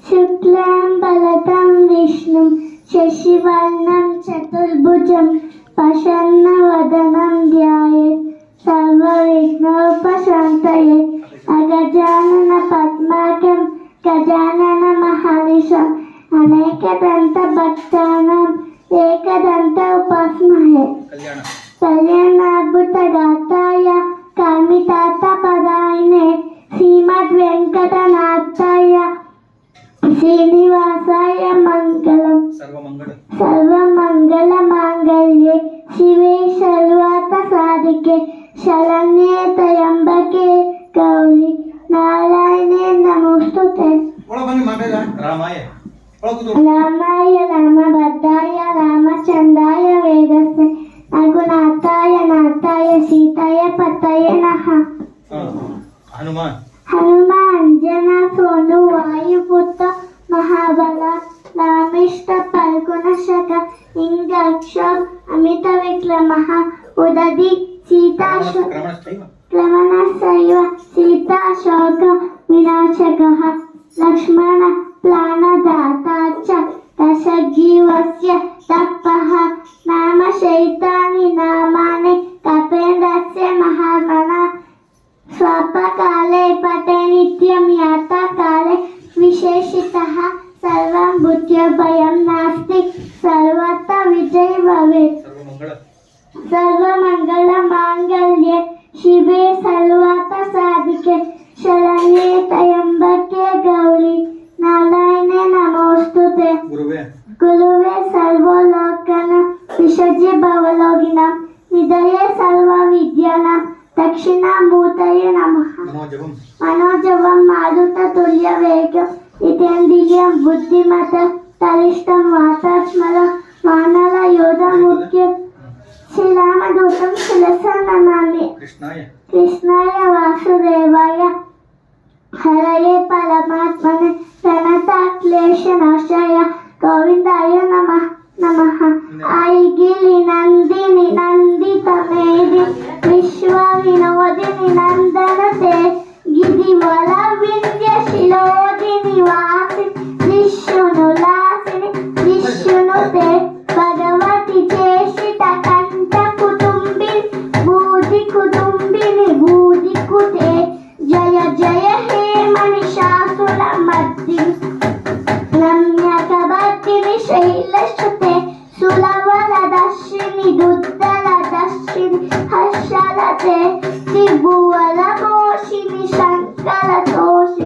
शुक्लां बलतं विष्णुं शशिवर्णं चतुर्भुजं प्रसन्नवदनं ध्यायेत् सर्वविघ्नोपशान्तये अगजाननपद्मार्कं गजाननमहर्निशम् अनेकदन्तभक्तानाम् एकदन्त उपास्महे कल्याणाद्भुतगात्राय कामितार्थप्रदायिने श्रीमद्वेङ्कटनाथाय श्रीनिवासाय मङ्गलम् सर्वमङ्गलमाङ्गल्ये शिवे सर्वार्थसाधिके शरण्ये त्र्यम्बके गौरी नारायणे नमोस्तुते रामाय रामभद्राय रामचन्द्राय वेदसे रघुनाथाय नाथाय सीताय पतये नमः। हनुमान जना सोनु वायुपुत्र महाबल रामिष्ट फल्गुनशक इंद्राक्ष अमित विक्रमः उदधि क्रमणशैव सीताशोक विनाशकः लक्ष्मण प्राणदाता च दशग्रीवस्य तपः नाम शैतानि नामानि कपेन्द्रस्य महात्मना स्वल्पकाले पते नित्यं याता काले विशेषितः सर्वं भूत्योभयं नास्ति सर्वत्र विजय भवेत् सर्वमङ्गलमाङ्गल्ये शिवे सर्वार्थसाधिके शरण्ये त्र्यम्बके गौरी नारायणे नमोस्तुते गुरुवे सर्वलोकनं विसर्ज्य भवलोकिनं निधये सर्वविद्यानां दक्षिणामूर्तये नमः। मनोजवं मारुततुल्यवेगं जितेन्द्रियं बुद्धिमतं बलिष्ठं वातात्मनं वानरयोधमुख्यं श्रीरामदूतं शिरसा नमामि। कृष्णाय वासुदेवाय हरये परमात्मने प्रणताक्लेशनाशाय गोविन्दाय नमः। ऐगिरि नन्दिनि नन्दितमेदि विश्वविनोदिनि नन्दनते गिरिवरविन्द्यशिरोदिनि वा